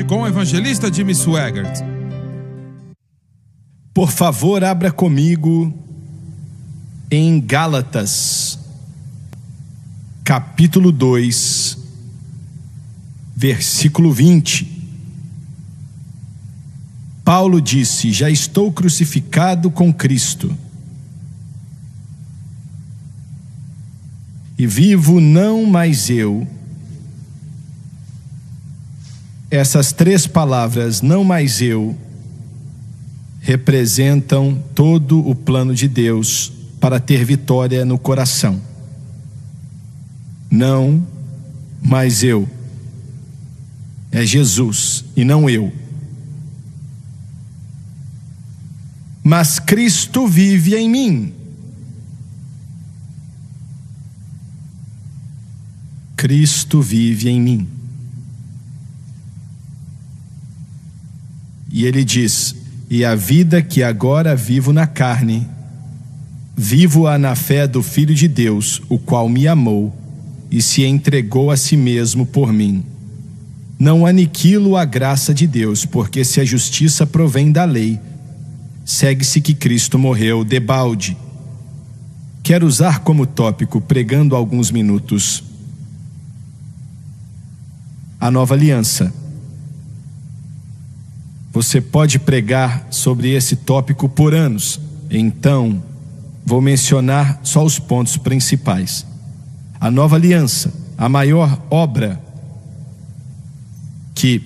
com o evangelista Jimmy Swaggart. Por favor, abra comigo em Gálatas, capítulo 2, versículo 20. Paulo disse: já estou crucificado com Cristo. E vivo não mais eu. Essas três palavras, não mais eu, representam todo o plano de Deus para ter vitória no coração. Não mais eu. É Jesus e não eu. Mas Cristo vive em mim. Cristo vive em mim. E ele diz: e a vida que agora vivo na carne, vivo-a na fé do Filho de Deus, o qual me amou e se entregou a si mesmo por mim. Não aniquilo a graça de Deus, porque se a justiça provém da lei, segue-se que Cristo morreu debalde. Quero usar como tópico, pregando alguns minutos, a nova aliança. Você pode pregar sobre esse tópico por anos, então vou mencionar só os pontos principais. A nova aliança, a maior obra que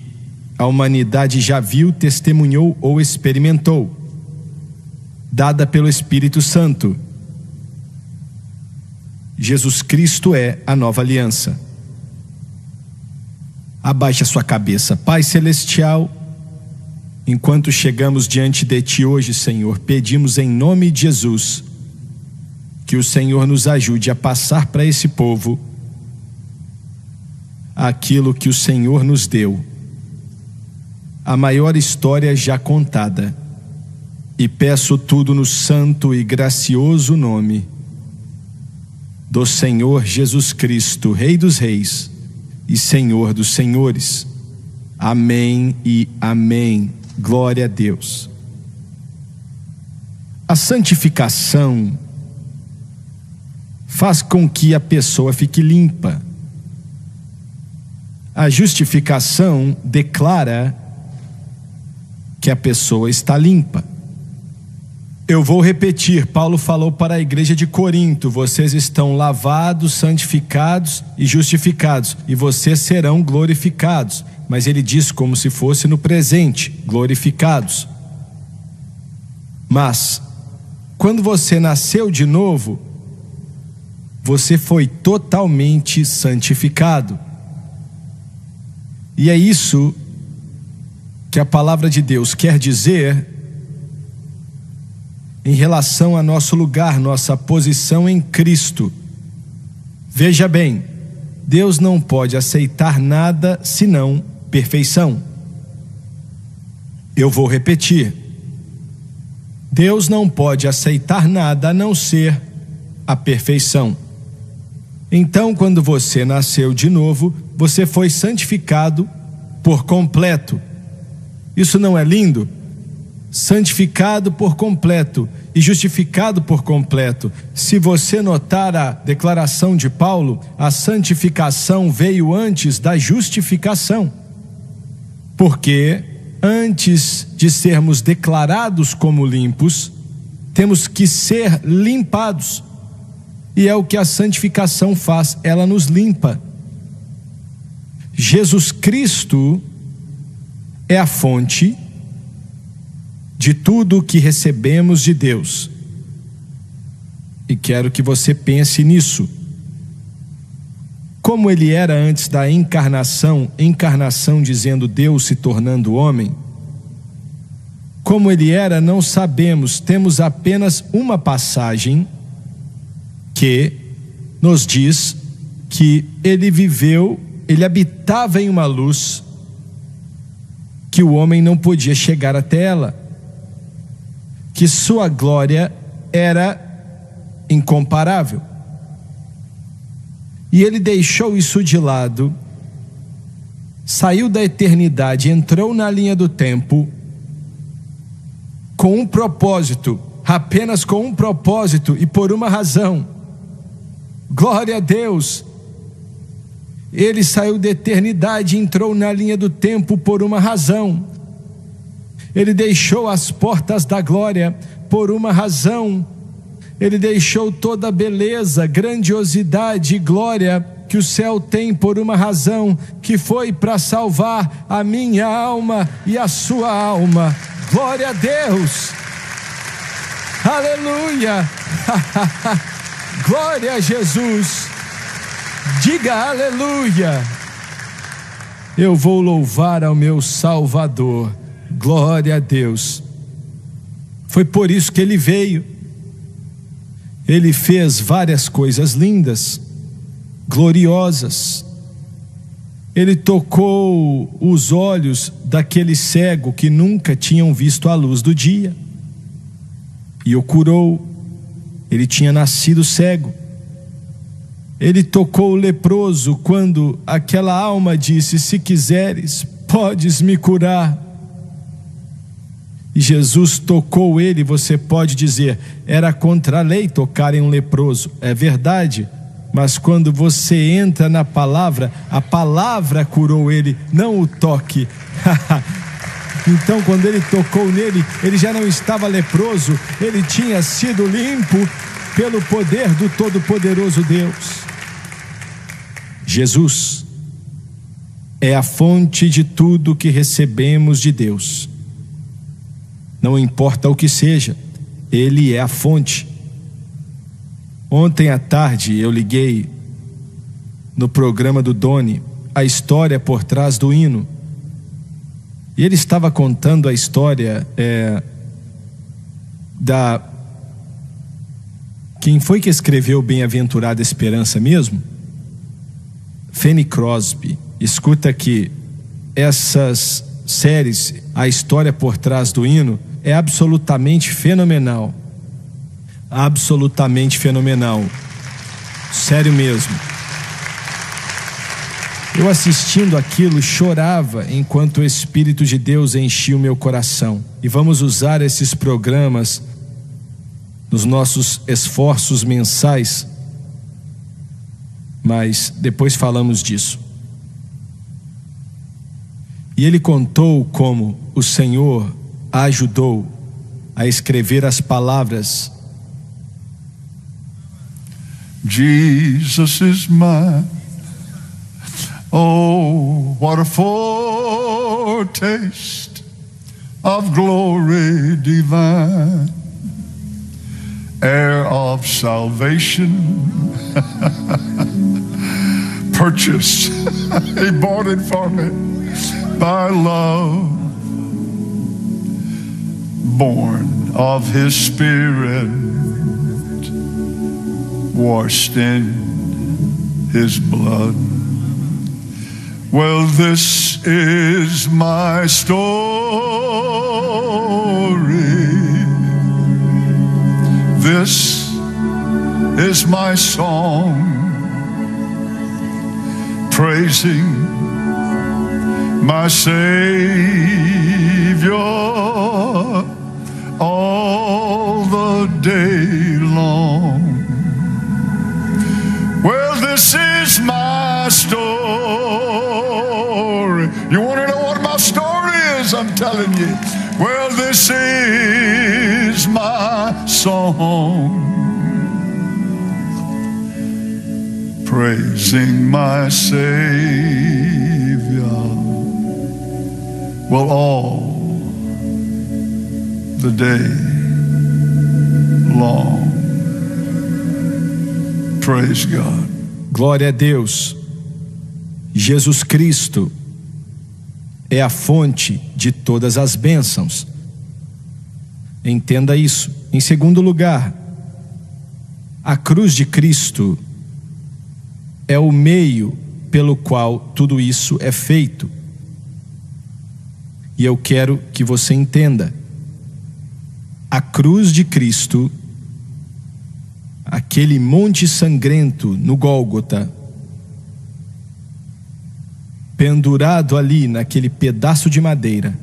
a humanidade já viu, testemunhou ou experimentou, dada pelo Espírito Santo. Jesus Cristo é a nova aliança. Abaixe a sua cabeça. Pai Celestial, enquanto chegamos diante de Ti hoje, Senhor, pedimos em nome de Jesus que o Senhor nos ajude a passar para esse povo aquilo que o Senhor nos deu, a maior história já contada, e peço tudo no santo e gracioso nome do Senhor Jesus Cristo, Rei dos Reis e Senhor dos Senhores. Amém e amém. Glória a Deus. A santificação faz com que a pessoa fique limpa. A justificação declara que a pessoa está limpa. Eu vou repetir, Paulo falou para a igreja de Corinto: vocês estão lavados, santificados e justificados, e vocês serão glorificados. Mas ele diz como se fosse no presente, glorificados. Mas, quando você nasceu de novo, você foi totalmente santificado. E é isso que a palavra de Deus quer dizer em relação a nosso lugar, nossa posição em Cristo. Veja bem, Deus não pode aceitar nada senão perfeição. Eu vou repetir: Deus não pode aceitar nada a não ser a perfeição. Então, quando você nasceu de novo, você foi santificado por completo. Isso não é lindo? Santificado por completo e justificado por completo. Se você notar a declaração de Paulo, a santificação veio antes da justificação. Porque antes de sermos declarados como limpos, temos que ser limpados. E é o que a santificação faz, ela nos limpa. Jesus Cristo é a fonte de tudo o que recebemos de Deus. E quero que você pense nisso. Como ele era antes da encarnação, encarnação dizendo Deus se tornando homem, como ele era não sabemos, temos apenas uma passagem que nos diz que ele viveu, ele habitava em uma luz que o homem não podia chegar até ela, que sua glória era incomparável. E ele deixou isso de lado, saiu da eternidade, entrou na linha do tempo com um propósito, apenas com um propósito e por uma razão. Glória a Deus! Ele saiu da eternidade e entrou na linha do tempo por uma razão. Ele deixou as portas da glória por uma razão. Ele deixou toda a beleza, grandiosidade e glória que o céu tem por uma razão, que foi para salvar a minha alma e a sua alma. Glória a Deus! Aleluia! Glória a Jesus! Diga aleluia! Eu vou louvar ao meu Salvador. Glória a Deus! Foi por isso que ele veio. Ele fez várias coisas lindas, gloriosas. Ele tocou os olhos daquele cego que nunca tinham visto a luz do dia e o curou. Ele tinha nascido cego. Ele tocou o leproso quando aquela alma disse: se quiseres, podes me curar. E Jesus tocou ele. Você pode dizer, era contra a lei tocar em um leproso. É verdade, mas quando você entra na palavra, a palavra curou ele, não o toque. Então quando ele tocou nele, ele já não estava leproso, ele tinha sido limpo pelo poder do Todo-Poderoso Deus. Jesus é a fonte de tudo que recebemos de Deus. Não importa o que seja, Ele é a fonte. Ontem à tarde eu liguei no programa do Doni a história por trás do hino. E ele estava contando a história quem foi que escreveu Bem-aventurada Esperança mesmo? Fanny Crosby. Escuta aqui, essas séries, a história por trás do hino, é absolutamente fenomenal. Absolutamente fenomenal. Sério mesmo. Eu assistindo aquilo chorava enquanto o Espírito de Deus enchia o meu coração. E vamos usar esses programas nos nossos esforços mensais, mas depois falamos disso. E ele contou como o Senhor a ajudou a escrever as palavras: Jesus is mine. Oh, what a foretaste of glory divine, heir of salvation, purchased, he bought it for me by love, born of his Spirit, washed in his blood. Well, this is my story. This is my song, praising my Savior all the day long. Well, this is my story. You want to know what my story is? I'm telling you. Well, this is my song, praising my Savior. Well, all the day long. Praise God. Glória a Deus. Jesus Cristo é a fonte de todas as bênçãos. Entenda isso. Em segundo lugar, a cruz de Cristo é o meio pelo qual tudo isso é feito. E eu quero que você entenda. A cruz de Cristo, aquele monte sangrento no Gólgota, pendurado ali naquele pedaço de madeira,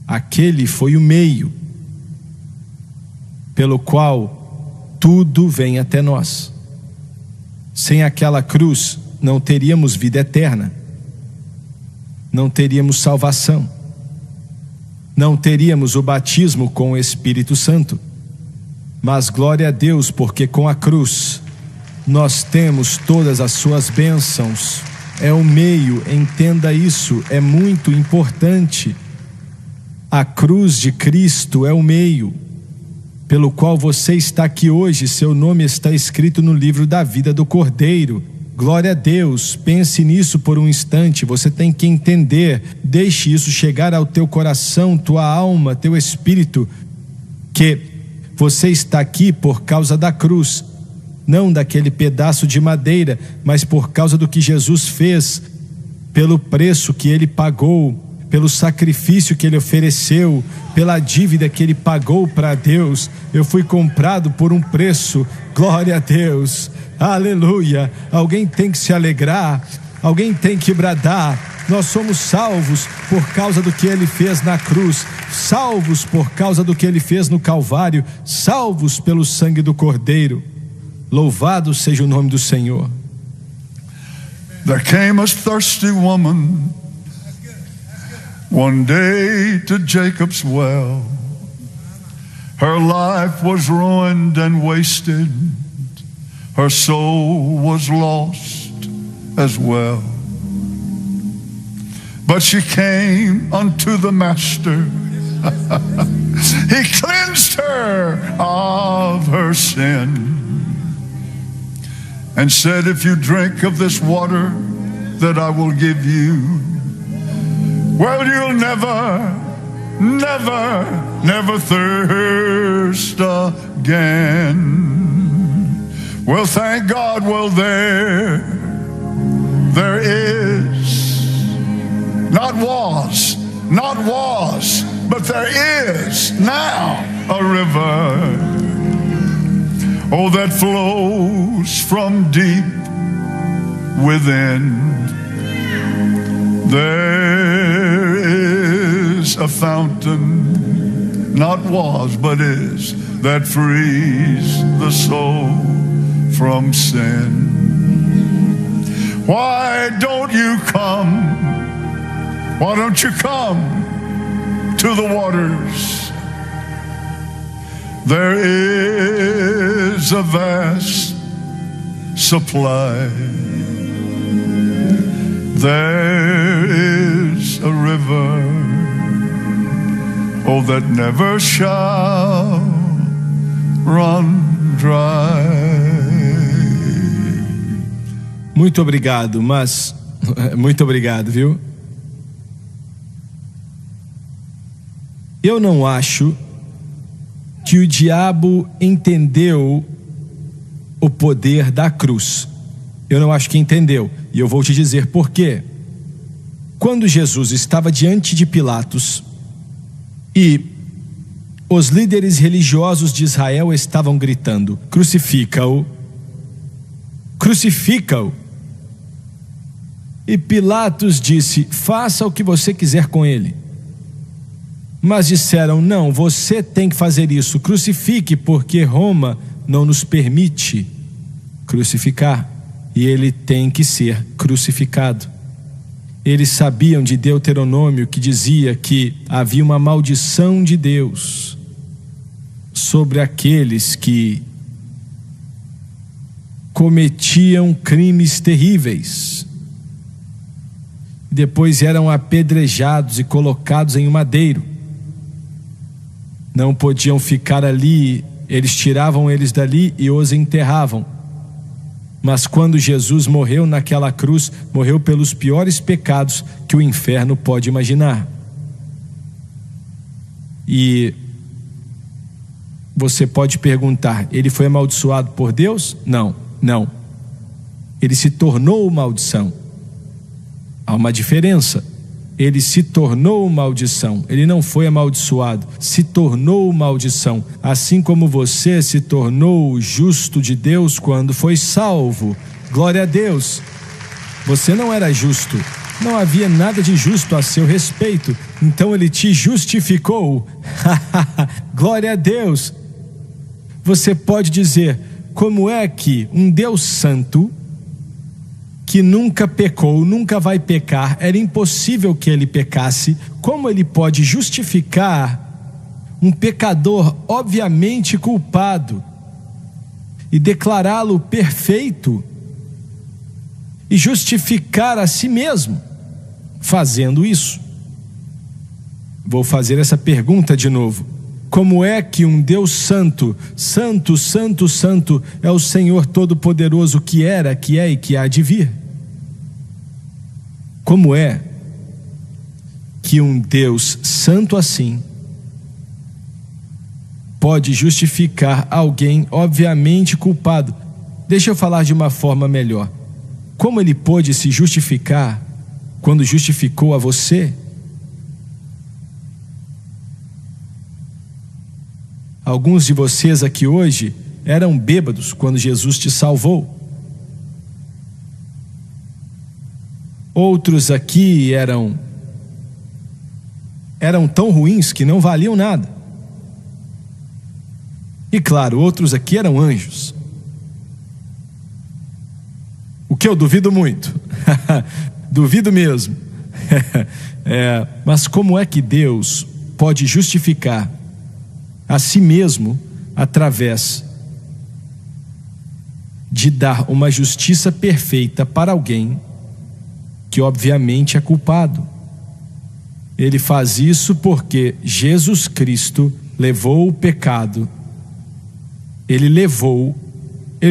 aquele foi o meio pelo qual tudo vem até nós. Sem aquela cruz, não teríamos vida eterna, não teríamos salvação, não teríamos o batismo com o Espírito Santo. Mas glória a Deus, porque com a cruz nós temos todas as suas bênçãos. É o meio, entenda isso, é muito importante. A cruz de Cristo é o meio pelo qual você está aqui hoje. Seu nome está escrito no livro da vida do Cordeiro. Glória a Deus, pense nisso por um instante. Você tem que entender, deixe isso chegar ao teu coração, tua alma, teu espírito, que você está aqui por causa da cruz, não daquele pedaço de madeira, mas por causa do que Jesus fez, pelo preço que ele pagou, pelo sacrifício que ele ofereceu, pela dívida que ele pagou para Deus. Eu fui comprado por um preço. Glória a Deus, aleluia. Alguém tem que se alegrar, alguém tem que bradar. Nós somos salvos por causa do que ele fez na cruz, salvos por causa do que ele fez no Calvário, salvos pelo sangue do Cordeiro. Louvado seja o nome do Senhor. There came a thirsty woman one day to Jacob's well. Her life was ruined and wasted. Her soul was lost as well. But she came unto the Master. He cleansed her of her sin and said, if you drink of this water that I will give you, well, you'll never, never, never thirst again. Well, thank God, well, there is, not was, but there is now a river, oh, that flows from deep within. There is a fountain, not was, but is, that frees the soul from sin. Why don't you come? Why don't you come to the waters? There is a vast supply. There is a river, oh, that never shall run dry. Muito obrigado, mas muito obrigado, viu? Eu não acho que o diabo entendeu o poder da cruz. Eu não acho que entendeu, e eu vou te dizer por quê. Quando Jesus estava diante de Pilatos e os líderes religiosos de Israel estavam gritando: crucifica-o, crucifica-o. E Pilatos disse: faça o que você quiser com ele. Mas disseram: não, você tem que fazer isso, crucifique, porque Roma não nos permite crucificar, e ele tem que ser crucificado. Eles sabiam de Deuteronômio, que dizia que havia uma maldição de Deus sobre aqueles que cometiam crimes terríveis, depois eram apedrejados e colocados em um madeiro. Não podiam ficar ali, eles tiravam eles dali e os enterravam. Mas quando Jesus morreu naquela cruz, morreu pelos piores pecados que o inferno pode imaginar. E você pode perguntar: ele foi amaldiçoado por Deus? Não, não. Ele se tornou maldição. Há uma diferença. Ele se tornou maldição. Ele não foi amaldiçoado, se tornou maldição. Assim como você se tornou o justo de Deus quando foi salvo. Glória a Deus. Você não era justo. Não havia nada de justo a seu respeito. Então ele te justificou. Glória a Deus. Você pode dizer: como é que um Deus santo, que nunca pecou, nunca vai pecar, era impossível que ele pecasse, como ele pode justificar um pecador obviamente culpado e declará-lo perfeito e justificar a si mesmo fazendo isso? Vou fazer essa pergunta de novo. Como é que um Deus santo, santo, santo, santo, é o Senhor Todo-Poderoso que era, que é e que há de vir? Como é que um Deus santo assim pode justificar alguém obviamente culpado? Deixa eu falar de uma forma melhor. Como ele pôde se justificar quando justificou a você? Alguns de vocês aqui hoje eram bêbados quando Jesus te salvou. Outros aqui eram tão ruins que não valiam nada. E claro, outros aqui eram anjos. O que eu duvido muito. Duvido mesmo. Mas como é que Deus pode justificar a si mesmo através de dar uma justiça perfeita para alguém que obviamente é culpado? Ele faz isso porque Jesus Cristo levou o pecado. Ele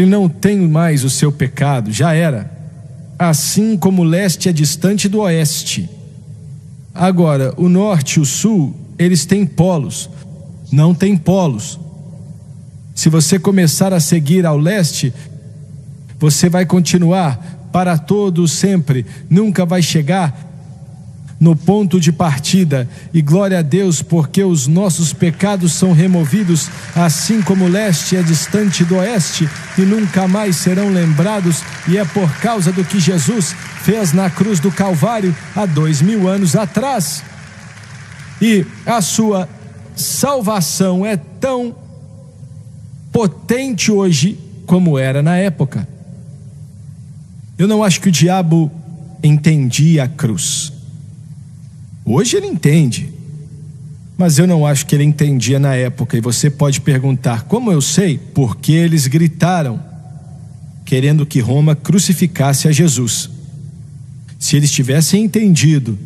não tem mais o seu pecado, já era. Assim como o leste é distante do oeste. Agora, o norte e o sul, eles têm polos. Não tem polos. Se você começar a seguir ao leste, você vai continuar para todo sempre, nunca vai chegar no ponto de partida. E glória a Deus, porque os nossos pecados são removidos, assim como o leste é distante do oeste, e nunca mais serão lembrados. E é por causa do que Jesus fez na cruz do Calvário há 2000 anos atrás. E a sua salvação é tão potente hoje como era na época. Eu não acho que o diabo entendia a cruz. Hoje ele entende, mas eu não acho que ele entendia na época. E você pode perguntar: como eu sei? Porque eles gritaram, querendo que Roma crucificasse a Jesus. Se eles tivessem entendido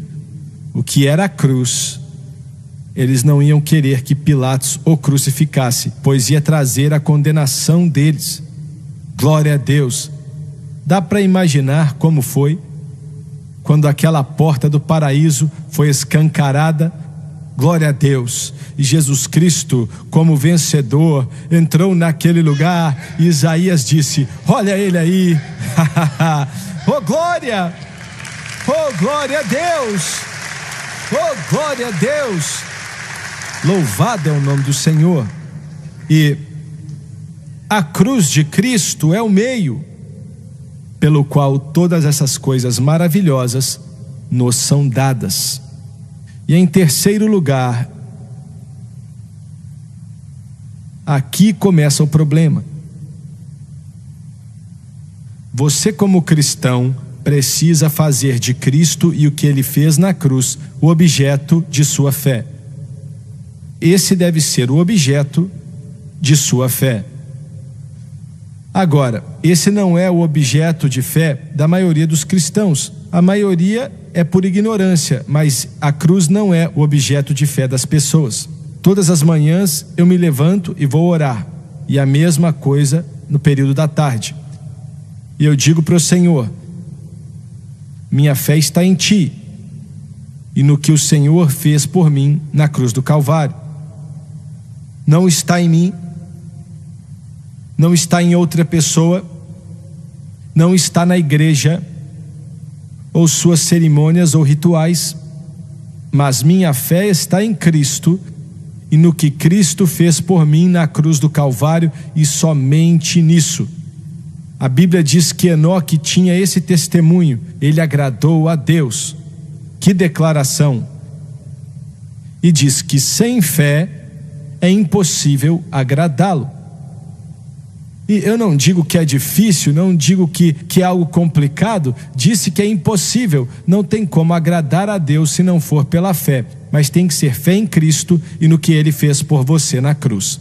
o que era a cruz, eles não iam querer que Pilatos o crucificasse, pois ia trazer a condenação deles. Glória a Deus. Dá para imaginar como foi quando aquela porta do paraíso foi escancarada? Glória a Deus. E Jesus Cristo, como vencedor, entrou naquele lugar, e Isaías disse: olha ele aí. Oh glória! Oh glória a Deus! Oh glória a Deus! Louvado é o nome do Senhor. E a cruz de Cristo é o meio pelo qual todas essas coisas maravilhosas nos são dadas. E em terceiro lugar, aqui começa o problema. Você, como cristão, precisa fazer de Cristo e o que ele fez na cruz o objeto de sua fé. Esse deve ser o objeto de sua fé. Agora, esse não é o objeto de fé da maioria dos cristãos. A maioria é por ignorância, mas a cruz não é o objeto de fé das pessoas. Todas as manhãs eu me levanto e vou orar, e a mesma coisa no período da tarde. E eu digo para o Senhor: minha fé está em Ti e no que o Senhor fez por mim na cruz do Calvário. Não está em mim, não está em outra pessoa, não está na igreja ou suas cerimônias ou rituais, mas minha fé está em Cristo e no que Cristo fez por mim na cruz do Calvário, e somente nisso. A Bíblia diz que Enoque tinha esse testemunho: ele agradou a Deus. Que declaração! E diz que sem fé é impossível agradá-lo. E eu não digo que é difícil, não digo que é algo complicado, disse que é impossível, não tem como agradar a Deus se não for pela fé, mas tem que ser fé em Cristo e no que Ele fez por você na cruz.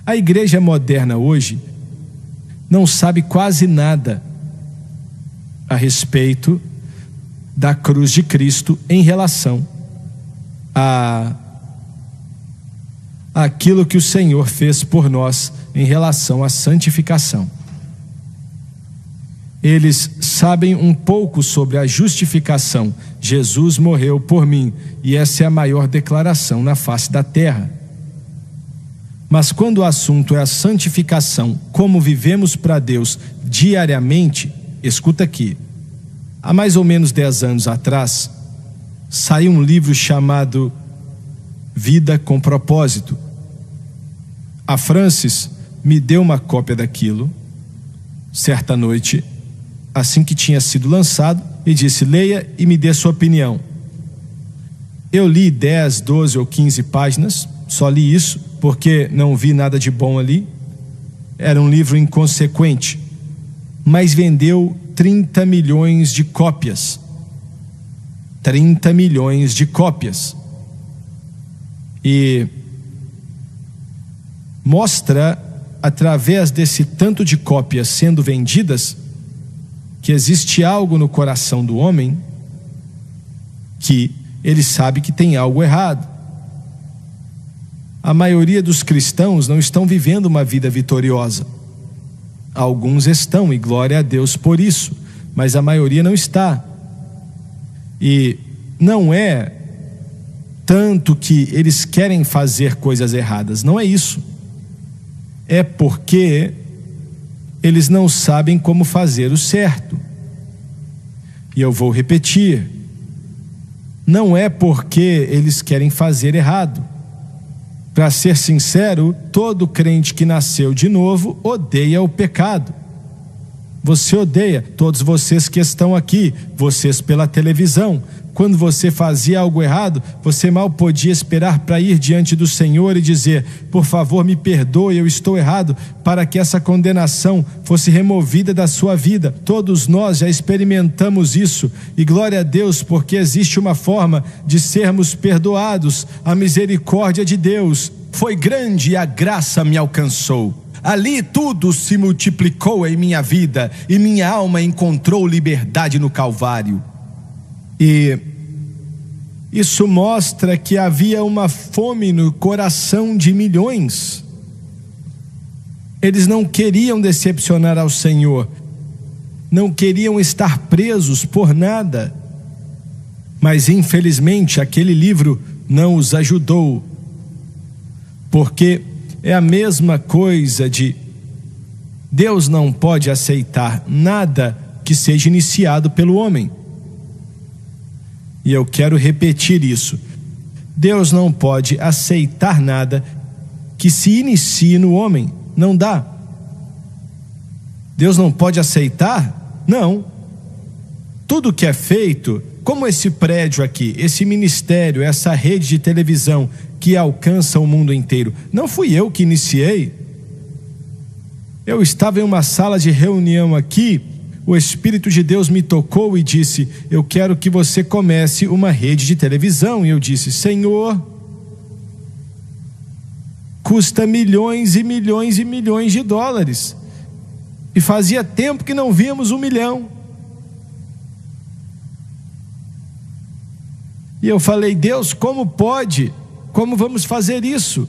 A igreja moderna hoje não sabe quase nada a respeito da cruz de Cristo em relação aquilo que o Senhor fez por nós em relação à santificação. Eles sabem um pouco sobre a justificação. Jesus morreu por mim, e essa é a maior declaração na face da terra. Mas quando o assunto é a santificação, como vivemos para Deus diariamente, escuta aqui. Há mais ou menos 10 anos atrás, saiu um livro chamado Vida com Propósito. A Francis me deu uma cópia daquilo, certa noite, assim que tinha sido lançado, e disse: leia e me dê sua opinião. Eu li 10, 12 ou 15 páginas, só li isso, porque não vi nada de bom ali. Era um livro inconsequente, mas vendeu 30 milhões de cópias. 30 milhões de cópias. E mostra, através desse tanto de cópias sendo vendidas, que existe algo no coração do homem que ele sabe que tem algo errado. A maioria dos cristãos não estão vivendo uma vida vitoriosa. Alguns estão, e glória a Deus por isso, mas a maioria não está. E não é tanto que eles querem fazer coisas erradas, não é isso. É porque eles não sabem como fazer o certo. E eu vou repetir: não é porque eles querem fazer errado. Para ser sincero, todo crente que nasceu de novo odeia o pecado. Você odeia, todos vocês que estão aqui, vocês pela televisão. Quando você fazia algo errado, você mal podia esperar para ir diante do Senhor e dizer: por favor, me perdoe, eu estou errado, para que essa condenação fosse removida da sua vida. Todos nós já experimentamos isso, e glória a Deus, porque existe uma forma de sermos perdoados. A misericórdia de Deus foi grande e a graça me alcançou. Ali tudo se multiplicou em minha vida, e minha alma encontrou liberdade no Calvário. E isso mostra que havia uma fome no coração de milhões. Eles não queriam decepcionar ao Senhor, não queriam estar presos por nada, mas infelizmente aquele livro não os ajudou, porque é a mesma coisa de Deus não pode aceitar nada que seja iniciado pelo homem. E eu quero repetir isso: Deus não pode aceitar nada que se inicie no homem. Não dá. Deus não pode aceitar? Não. Tudo que é feito, como esse prédio aqui, esse ministério, essa rede de televisão que alcança o mundo inteiro, não fui eu que iniciei. Eu estava em uma sala de reunião aqui, o Espírito de Deus me tocou e disse: eu quero que você comece uma rede de televisão. E eu disse: Senhor, custa milhões e milhões e milhões de dólares, e fazia tempo que não víamos 1 milhão. E eu falei: Deus, como pode? Como vamos fazer isso?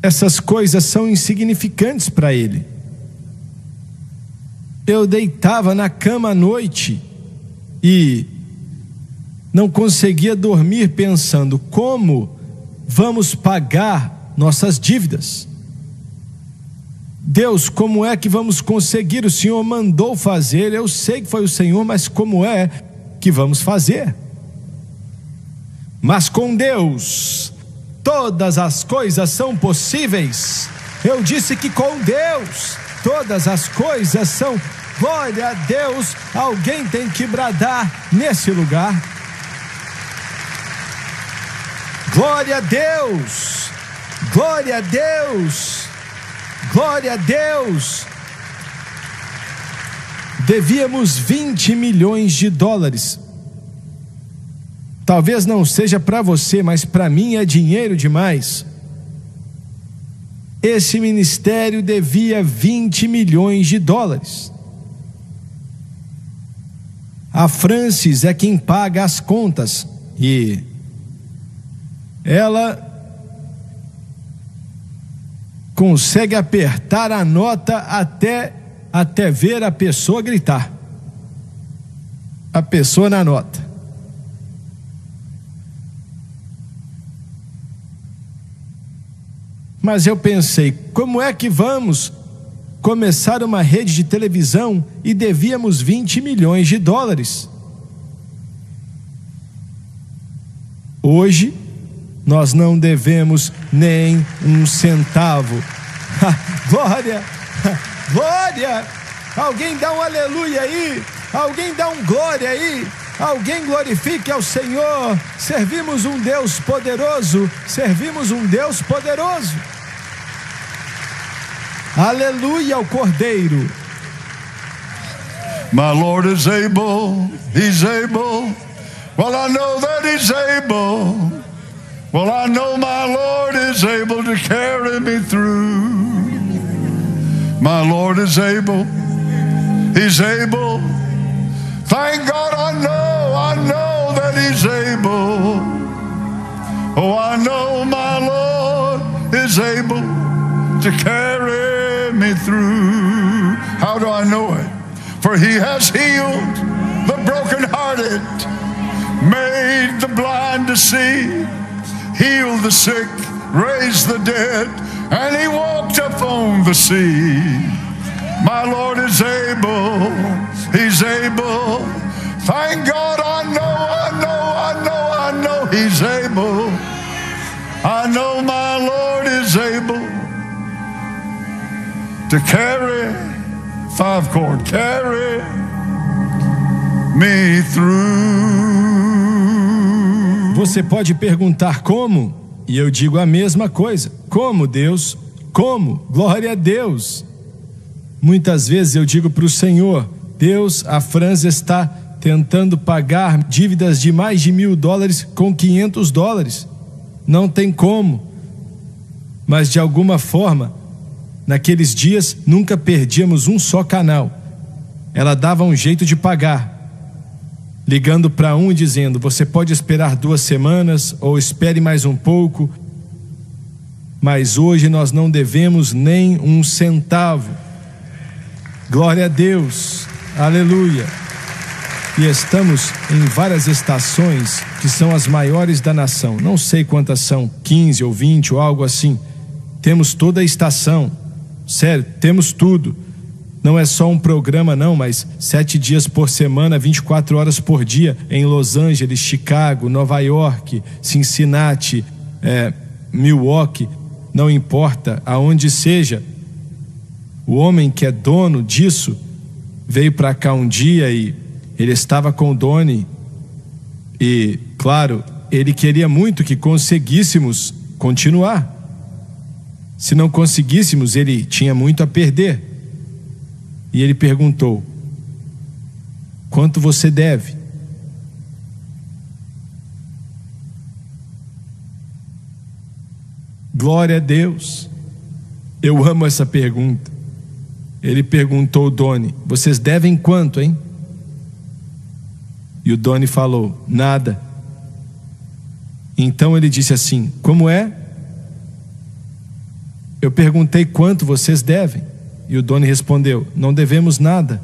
Essas coisas são insignificantes para Ele. Eu deitava na cama à noite e não conseguia dormir pensando: como vamos pagar nossas dívidas? Deus, como é que vamos conseguir? O Senhor mandou fazer, eu sei que foi o Senhor, mas como é que vamos fazer? Mas com Deus todas as coisas são possíveis. Eu disse que com Deus todas as coisas são. Glória a Deus. Alguém tem que bradar nesse lugar. Glória a Deus. Glória a Deus. Glória a Deus. Devíamos 20 milhões de dólares. Talvez não seja para você, mas para mim é dinheiro demais. Esse ministério devia 20 milhões de dólares. A Francis é quem paga as contas e ela consegue apertar a nota até ver a pessoa gritar. A pessoa na nota. Mas eu pensei, como é que vamos começar uma rede de televisão e devíamos 20 milhões de dólares? Hoje, nós não devemos nem um centavo. Glória! Glória! Alguém dá um aleluia aí, alguém dá um glória aí, alguém glorifique ao Senhor. Servimos um Deus poderoso, servimos um Deus poderoso. Aleluia ao Cordeiro. My Lord is able, He's able. Well, I know that He's able. Well, I know my Lord is able to carry me through. My Lord is able, He's able. Thank God I know that He's able. Oh, I know my Lord is able to carry me through. How do I know it? For He has healed the brokenhearted, made the blind to see, healed the sick, raised the dead, and He walked upon the sea. My Lord is able, He's able. Thank God I know He's able. I know my Lord is able to carry, 5-chord, carry me through. Você pode perguntar como? E eu digo a mesma coisa. Como, Deus? Como? Glória a Deus. Muitas vezes eu digo para o Senhor, Deus, a França está tentando pagar dívidas de mais de $1.000 com $500. Não tem como. Mas de alguma forma, naqueles dias, nunca perdíamos um só canal. Ela dava um jeito de pagar, ligando para um e dizendo, você pode esperar 2 semanas ou espere mais um pouco, mas hoje nós não devemos nem um centavo. Glória a Deus, aleluia. E estamos em várias estações que são as maiores da nação. Não sei quantas são, 15 ou 20 ou algo assim. Temos toda a estação, sério, temos tudo. Não é só um programa não, mas 7 dias por semana, 24 horas por dia, em Los Angeles, Chicago, Nova York, Cincinnati, Milwaukee, não importa aonde seja. O homem que é dono disso veio para cá um dia e ele estava com o Doni e, claro, ele queria muito que conseguíssemos continuar. Se não conseguíssemos, ele tinha muito a perder. E ele perguntou, quanto você deve? Glória a Deus. Eu amo essa pergunta. Ele perguntou ao Doni, vocês devem quanto, hein? E o Doni falou, nada. Então ele disse assim, como é? Eu perguntei quanto vocês devem. E o Doni respondeu, não devemos nada.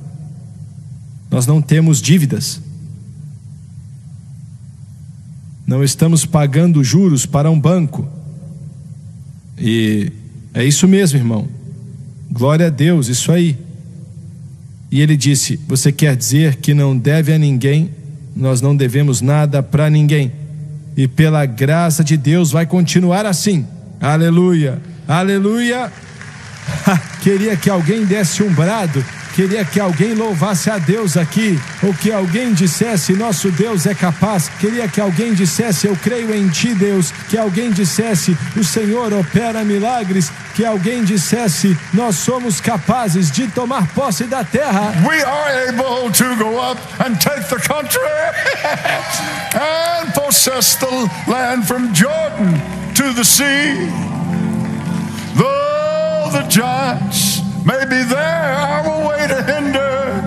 Nós não temos dívidas. Não estamos pagando juros para um banco. E é isso mesmo, irmão. Glória a Deus, isso aí. E ele disse, você quer dizer que não deve a ninguém? Nós não devemos nada para ninguém. E pela graça de Deus vai continuar assim. Aleluia, aleluia, Queria que alguém desse um brado, queria que alguém louvasse a Deus aqui, ou que alguém dissesse: nosso Deus é capaz. Queria que alguém dissesse: eu creio em ti, Deus. Que alguém dissesse: o Senhor opera milagres. Que alguém dissesse: nós somos capazes de tomar posse da terra. We are able to go up and take the country and possess the land from Jordan to the sea. Though the giants may be there, our way to hinder,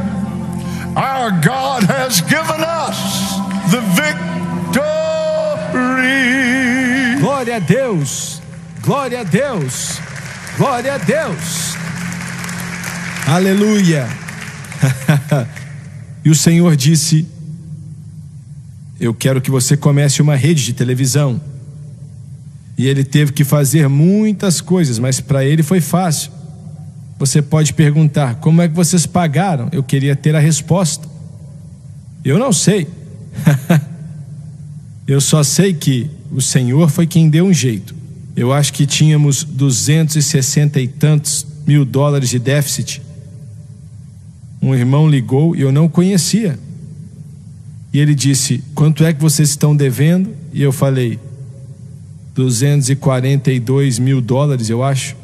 our God has given us the victory. Glória a Deus, glória a Deus, glória a Deus. Aleluia. E o Senhor disse: eu quero que você comece uma rede de televisão. E ele teve que fazer muitas coisas, mas para ele foi fácil. Você pode perguntar: como é que vocês pagaram? Eu queria ter a resposta. Eu não sei. Eu só sei que o Senhor foi quem deu um jeito. Eu acho que tínhamos 260 e tantos mil dólares de déficit. Um irmão ligou e eu não conhecia. E ele disse: quanto é que vocês estão devendo? E eu falei: 242 mil dólares, eu acho.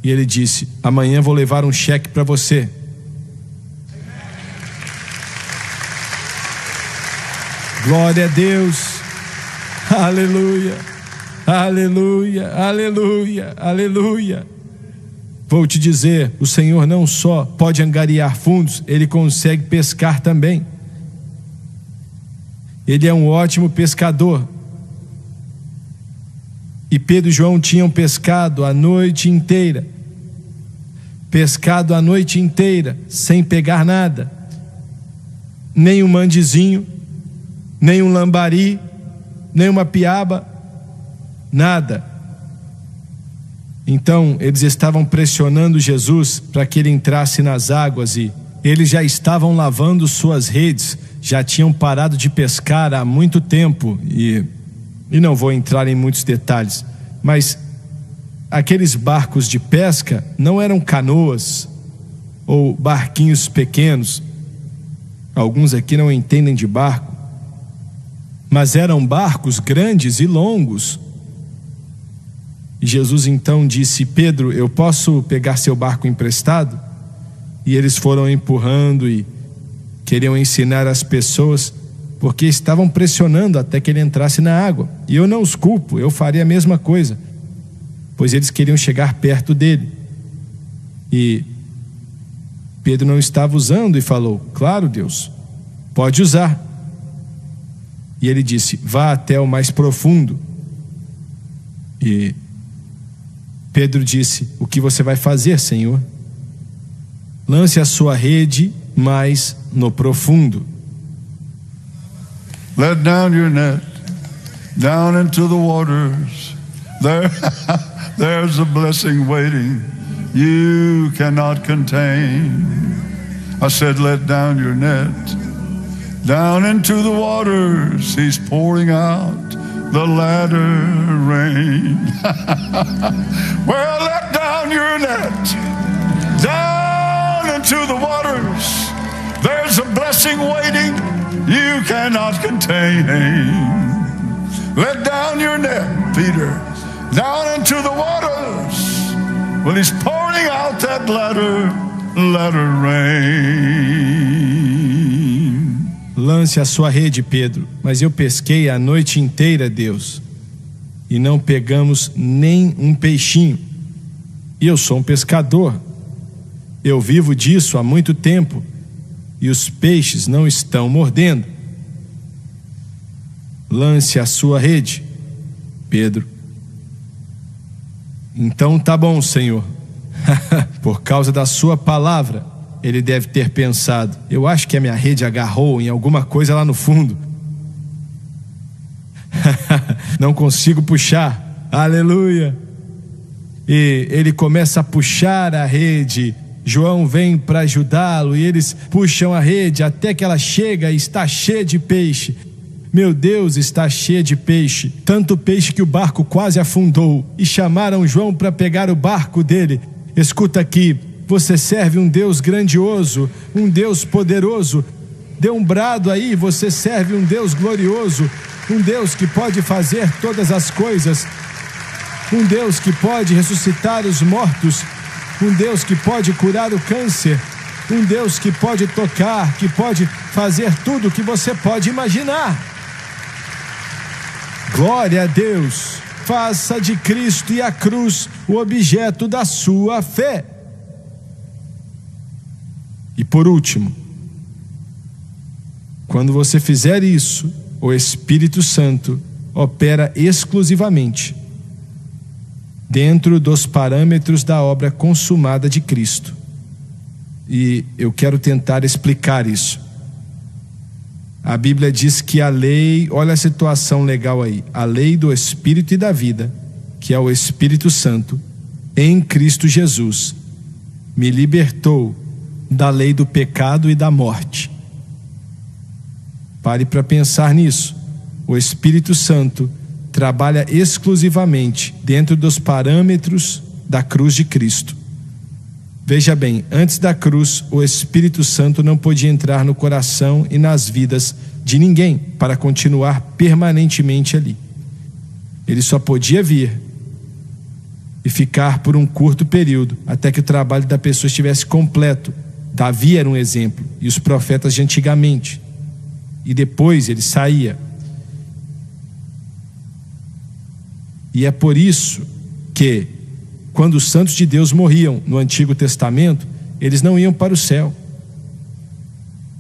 E ele disse: amanhã vou levar um cheque para você. Glória a Deus. Aleluia, aleluia, aleluia, aleluia. Vou te dizer, o Senhor não só pode angariar fundos, Ele consegue pescar também. Ele é um ótimo pescador. E Pedro e João tinham pescado a noite inteira. Pescado a noite inteira, sem pegar nada. Nem um mandezinho, nem um lambari, nem uma piaba, nada. Então eles estavam pressionando Jesus para que ele entrasse nas águas, e eles já estavam lavando suas redes, já tinham parado de pescar há muito tempo, e não vou entrar em muitos detalhes, mas aqueles barcos de pesca não eram canoas ou barquinhos pequenos. Alguns aqui não entendem de barco, mas eram barcos grandes e longos. E Jesus então disse: Pedro, eu posso pegar seu barco emprestado? E eles foram empurrando e queriam ensinar as pessoas, porque estavam pressionando até que ele entrasse na água. E eu não os culpo, eu faria a mesma coisa, pois eles queriam chegar perto dele. E Pedro não estava usando e falou: claro, Deus, pode usar. E ele disse: vá até o mais profundo. E Pedro disse: o que você vai fazer, Senhor? Lance a sua rede mais no profundo. Let down your net, down into the waters. There's a blessing waiting you cannot contain. I said, let down your net, down into the waters. He's pouring out the latter rain. Well, let down your net, down into the waters. There's a blessing waiting you cannot contain. Let down your net, Peter, down into the waters. Well, he's pouring out that latter rain. Lance a sua rede, Pedro. Mas eu pesquei a noite inteira, Deus, e não pegamos nem um peixinho. E eu sou um pescador. Eu vivo disso há muito tempo. E os peixes não estão mordendo. Lance a sua rede, Pedro. Então tá bom, Senhor. Por causa da sua palavra, ele deve ter pensado: eu acho que a minha rede agarrou em alguma coisa lá no fundo. Não consigo puxar. Aleluia. E ele começa a puxar a rede. João vem para ajudá-lo e eles puxam a rede até que ela chega e está cheia de peixe. Meu Deus, está cheia de peixe. Tanto peixe que o barco quase afundou. E chamaram João para pegar o barco dele. Escuta aqui, você serve um Deus grandioso, um Deus poderoso. Dê um brado aí, você serve um Deus glorioso, um Deus que pode fazer todas as coisas, um Deus que pode ressuscitar os mortos, um Deus que pode curar o câncer, um Deus que pode tocar, que pode fazer tudo o que você pode imaginar. Glória a Deus. Faça de Cristo e a cruz o objeto da sua fé. E por último, quando você fizer isso, o Espírito Santo opera exclusivamente dentro dos parâmetros da obra consumada de Cristo. E eu quero tentar explicar isso. A Bíblia diz que a lei, olha a situação legal aí, a lei do Espírito e da vida, que é o Espírito Santo, em Cristo Jesus, me libertou da lei do pecado e da morte. Pare para pensar nisso. O Espírito Santo trabalha exclusivamente dentro dos parâmetros da cruz de Cristo. Veja bem, antes da cruz, o Espírito Santo não podia entrar no coração e nas vidas de ninguém para continuar permanentemente ali. Ele só podia vir e ficar por um curto período, até que o trabalho da pessoa estivesse completo. Davi era um exemplo, e os profetas de antigamente. E depois ele saía. E é por isso que, quando os santos de Deus morriam no Antigo Testamento, eles não iam para o céu.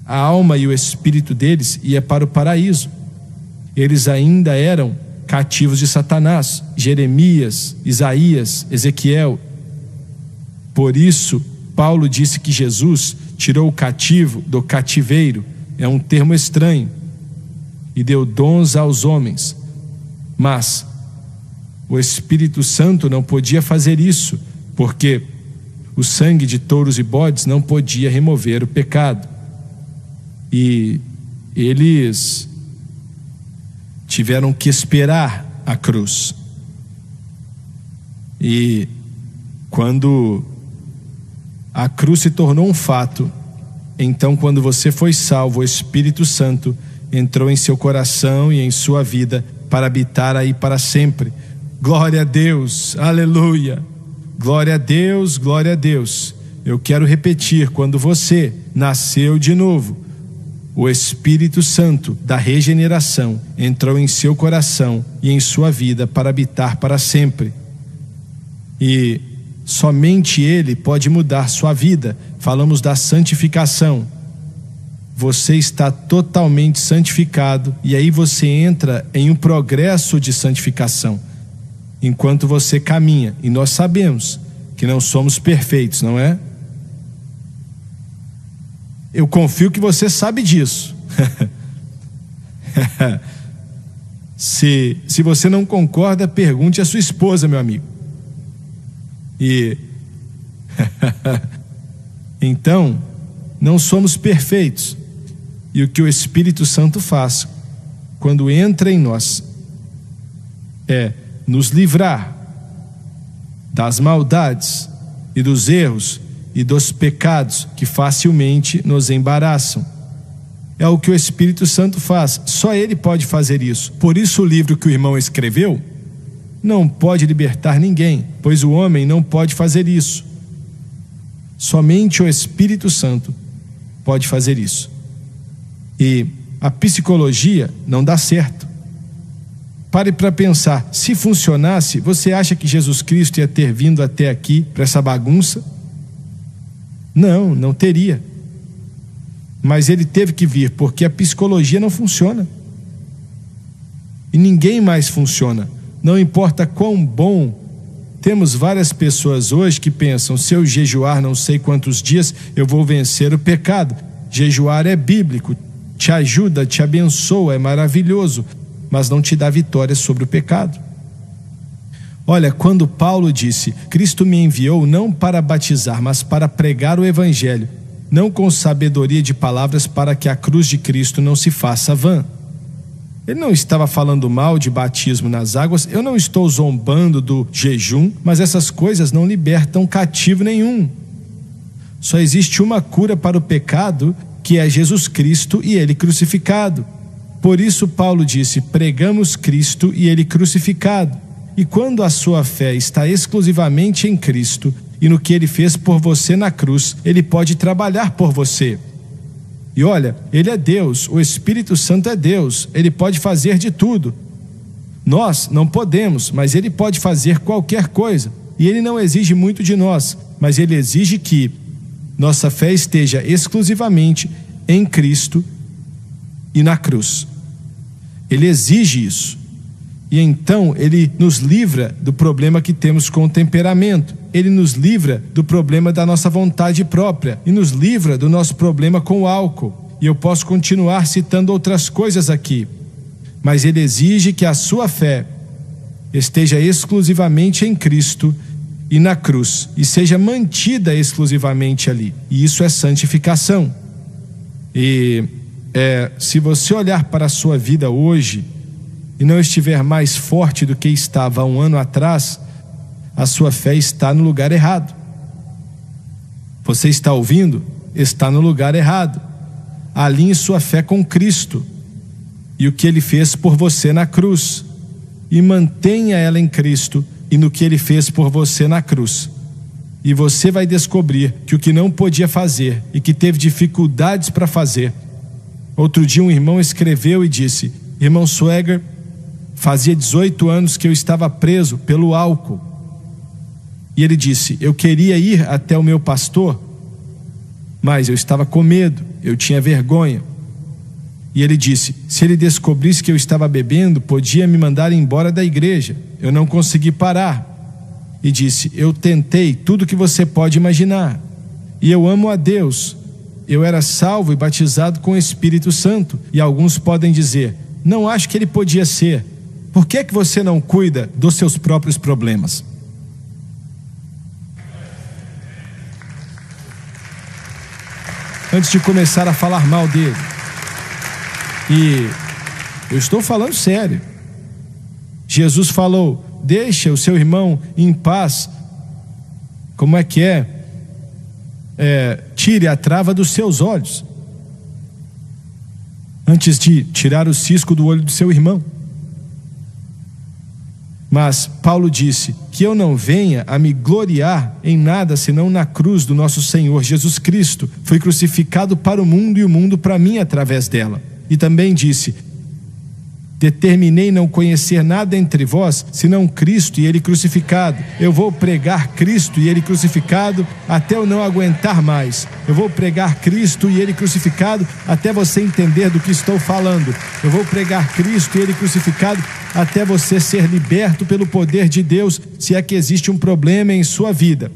A alma e o espírito deles ia para o paraíso. Eles ainda eram cativos de Satanás. Jeremias, Isaías, Ezequiel. Por isso, Paulo disse que Jesus tirou o cativo do cativeiro. É um termo estranho. E deu dons aos homens. Mas o Espírito Santo não podia fazer isso, porque o sangue de touros e bodes não podia remover o pecado. E eles tiveram que esperar a cruz. E quando a cruz se tornou um fato, então quando você foi salvo, o Espírito Santo entrou em seu coração e em sua vida para habitar aí para sempre. Glória a Deus, aleluia, glória a Deus, glória a Deus. Eu quero repetir, quando você nasceu de novo, o Espírito Santo da regeneração entrou em seu coração e em sua vida para habitar para sempre. E somente Ele pode mudar sua vida. Falamos da santificação. Você está totalmente santificado e aí você entra em um progresso de santificação. Enquanto você caminha, e nós sabemos que não somos perfeitos, não é? Eu confio que você sabe disso. Se você não concorda, pergunte à sua esposa, meu amigo. E então, não somos perfeitos. E o que o Espírito Santo faz quando entra em nós é nos livrar das maldades e dos erros e dos pecados que facilmente nos embaraçam. É o que o Espírito Santo faz, só Ele pode fazer isso. Por isso o livro que o irmão escreveu não pode libertar ninguém, pois o homem não pode fazer isso. Somente o Espírito Santo pode fazer isso. E a psicologia não dá certo. Pare para pensar, se funcionasse, você acha que Jesus Cristo ia ter vindo até aqui para essa bagunça? Não, não teria. Mas Ele teve que vir porque a psicologia não funciona. E ninguém mais funciona. Não importa quão bom. Temos várias pessoas hoje que pensam, se eu jejuar não sei quantos dias, eu vou vencer o pecado. Jejuar é bíblico, te ajuda, te abençoa, é maravilhoso, mas não te dá vitória sobre o pecado. Olha, quando Paulo disse, Cristo me enviou não para batizar, mas para pregar o evangelho, não com sabedoria de palavras, para que a cruz de Cristo não se faça vã. Ele não estava falando mal de batismo nas águas. Eu não estou zombando do jejum, mas essas coisas não libertam cativo nenhum. Só existe uma cura para o pecado, que é Jesus Cristo e Ele crucificado. Por isso Paulo disse: pregamos Cristo e Ele crucificado. E quando a sua fé está exclusivamente em Cristo e no que Ele fez por você na cruz, Ele pode trabalhar por você. E olha, Ele é Deus, o Espírito Santo é Deus, Ele pode fazer de tudo. Nós não podemos, mas Ele pode fazer qualquer coisa. E Ele não exige muito de nós, mas Ele exige que nossa fé esteja exclusivamente em Cristo e na cruz. Ele exige isso. E então Ele nos livra do problema que temos com o temperamento. Ele nos livra do problema da nossa vontade própria e nos livra do nosso problema com o álcool. E eu posso continuar citando outras coisas aqui, mas Ele exige que a sua fé esteja exclusivamente em Cristo e na cruz, e seja mantida exclusivamente ali. E isso é santificação. E se você olhar para a sua vida hoje e não estiver mais forte do que estava há um ano atrás, a sua fé está no lugar errado. Você está ouvindo? Está no lugar errado. Alinhe sua fé com Cristo e o que Ele fez por você na cruz, e mantenha ela em Cristo e no que Ele fez por você na cruz. E você vai descobrir que o que não podia fazer e que teve dificuldades para fazer. Outro dia um irmão escreveu e disse: irmão Sweger, fazia 18 anos que eu estava preso pelo álcool. E ele disse: eu queria ir até o meu pastor, mas eu estava com medo, eu tinha vergonha. E ele disse: se ele descobrisse que eu estava bebendo, podia me mandar embora da igreja. Eu não consegui parar. E disse: eu tentei tudo que você pode imaginar, e eu amo a Deus. Eu era salvo e batizado com o Espírito Santo. E alguns podem dizer: não acho que ele podia ser. Por que você não cuida dos seus próprios problemas? Antes de começar a falar mal dele. E eu estou falando sério. Jesus falou: deixa o seu irmão em paz. Como é que é? Tire a trava dos seus olhos, antes de tirar o cisco do olho do seu irmão. Mas Paulo disse que eu não venha a me gloriar em nada senão na cruz do nosso Senhor Jesus Cristo. Fui crucificado para o mundo e o mundo para mim através dela. E também disse: determinei não conhecer nada entre vós, senão Cristo e Ele crucificado. Eu vou pregar Cristo e Ele crucificado até eu não aguentar mais. Eu vou pregar Cristo e Ele crucificado até você entender do que estou falando. Eu vou pregar Cristo e Ele crucificado até você ser liberto pelo poder de Deus, se é que existe um problema em sua vida.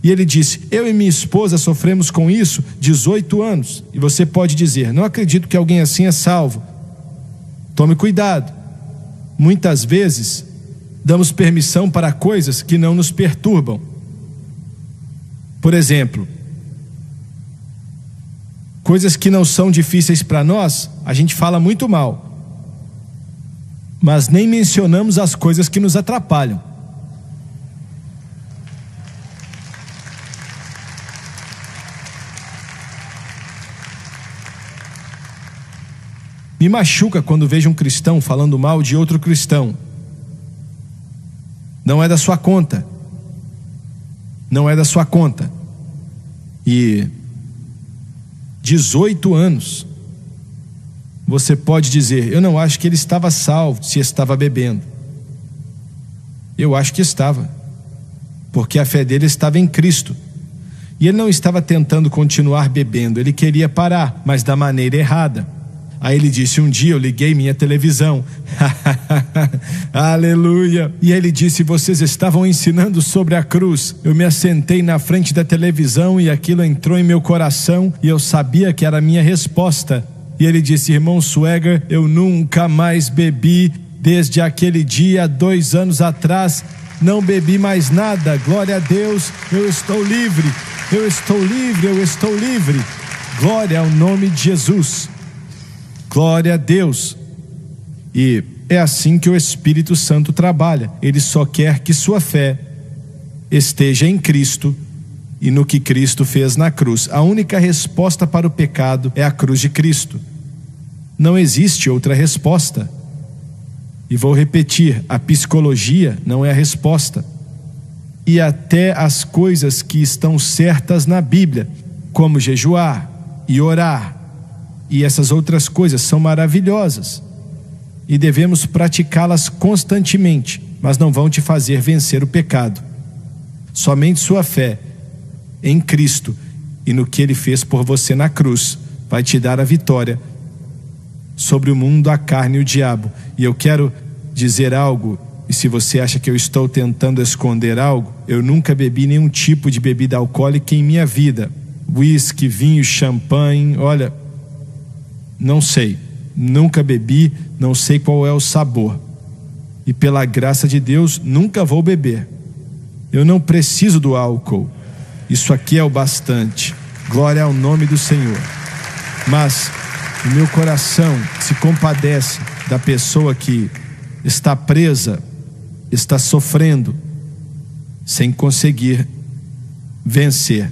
E ele disse: eu e minha esposa sofremos com isso 18 anos. E você pode dizer: não acredito que alguém assim é salvo. Tome cuidado. Muitas vezes damos permissão para coisas que não nos perturbam. Por exemplo, coisas que não são difíceis para nós, a gente fala muito mal, mas nem mencionamos as coisas que nos atrapalham. Me machuca quando vejo um cristão falando mal de outro cristão. Não é da sua conta. Não é da sua conta. E 18 anos. Você pode dizer: eu não acho que ele estava salvo se estava bebendo. Eu acho que estava, porque a fé dele estava em Cristo. E ele não estava tentando continuar bebendo, ele queria parar, mas da maneira errada. Aí ele disse: um dia eu liguei minha televisão. Aleluia. E ele disse: vocês estavam ensinando sobre a cruz. Eu me assentei na frente da televisão e aquilo entrou em meu coração e eu sabia que era a minha resposta. E ele disse: irmão Sweger, eu nunca mais bebi desde aquele dia, 2 anos atrás. Não bebi mais nada. Glória a Deus, eu estou livre. Eu estou livre, eu estou livre. Glória ao nome de Jesus. Glória a Deus! E é assim que o Espírito Santo trabalha. Ele só quer que sua fé esteja em Cristo e no que Cristo fez na cruz. A única resposta para o pecado é a cruz de Cristo. Não existe outra resposta. E vou repetir, a psicologia não é a resposta. E até as coisas que estão certas na Bíblia, como jejuar e orar, e essas outras coisas são maravilhosas. E devemos praticá-las constantemente, mas não vão te fazer vencer o pecado. Somente sua fé em Cristo e no que Ele fez por você na cruz vai te dar a vitória sobre o mundo, a carne e o diabo. E eu quero dizer algo, e se você acha que eu estou tentando esconder algo, eu nunca bebi nenhum tipo de bebida alcoólica em minha vida. Whisky, vinho, champanhe, olha, não sei, nunca bebi, não sei qual é o sabor. E pela graça de Deus, nunca vou beber. Eu não preciso do álcool. Isso aqui é o bastante. Glória ao nome do Senhor. Mas o meu coração se compadece da pessoa que está presa, está sofrendo, sem conseguir vencer.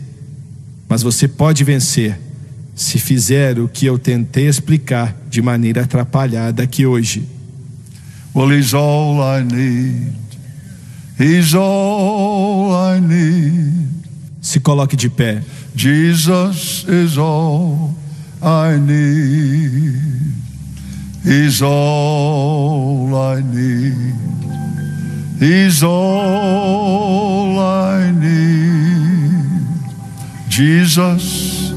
Mas você pode vencer se fizer o que eu tentei explicar de maneira atrapalhada aqui hoje. Well, He's all I need. He's all I need. Se coloque de pé. Jesus is all I need. He's all I need. He's all I need. Jesus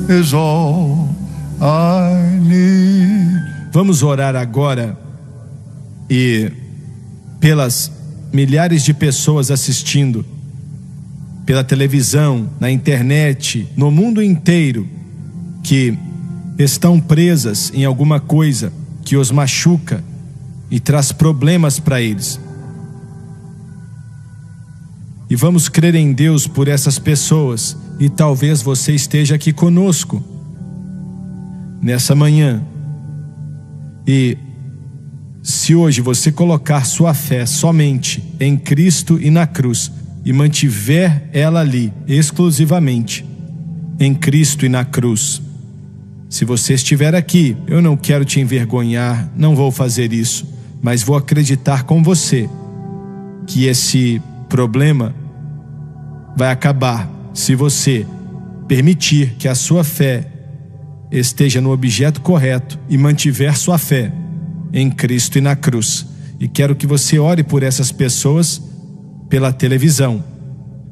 is all I need. Vamos orar agora e pelas milhares de pessoas assistindo pela televisão, na internet, no mundo inteiro, que estão presas em alguma coisa que os machuca e traz problemas para eles. E vamos crer em Deus por essas pessoas. E talvez você esteja aqui conosco nessa manhã. E se hoje você colocar sua fé somente em Cristo e na cruz, e mantiver ela ali, exclusivamente, em Cristo e na cruz. Se você estiver aqui, eu não quero te envergonhar, não vou fazer isso, mas vou acreditar com você que esse problema vai acabar se você permitir que a sua fé esteja no objeto correto e mantiver sua fé em Cristo e na cruz. E quero que você ore por essas pessoas pela televisão.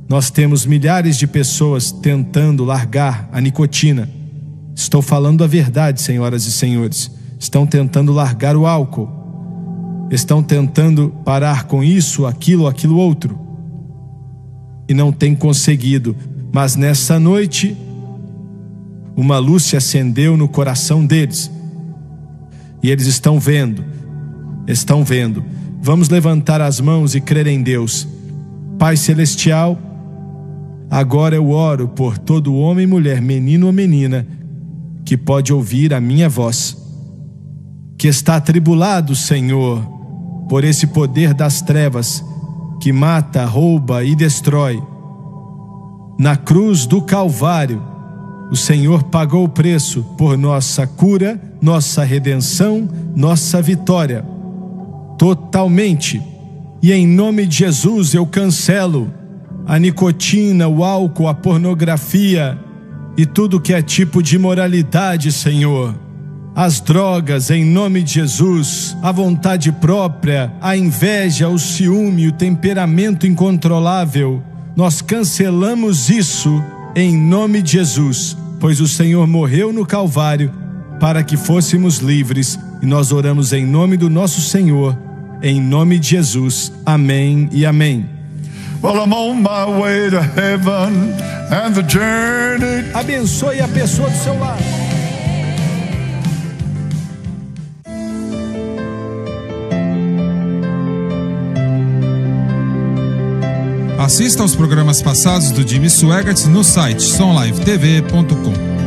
Nós temos milhares de pessoas tentando largar a nicotina. Estou falando a verdade, senhoras e senhores. Estão tentando largar o álcool. Estão tentando parar com isso, aquilo outro. E não têm conseguido. Mas nessa noite, uma luz se acendeu no coração deles. E eles estão vendo. Vamos levantar as mãos e crer em Deus. Pai Celestial, agora eu oro por todo homem e mulher, menino ou menina, que pode ouvir a minha voz, que está atribulado, Senhor, por esse poder das trevas, que mata, rouba e destrói. Na cruz do Calvário, o Senhor pagou o preço por nossa cura, nossa redenção, nossa vitória, totalmente. E em nome de Jesus eu cancelo a nicotina, o álcool, a pornografia e tudo que é tipo de imoralidade, Senhor. As drogas, em nome de Jesus, a vontade própria, a inveja, o ciúme, o temperamento incontrolável. Nós cancelamos isso em nome de Jesus, pois o Senhor morreu no Calvário para que fôssemos livres. E nós oramos em nome do nosso Senhor, em nome de Jesus. Amém e amém. Well, I'm on my way to heaven and the journey. Abençoe a pessoa do seu lado. Assista aos programas passados do Jimmy Swaggart no site sonlivetv.com.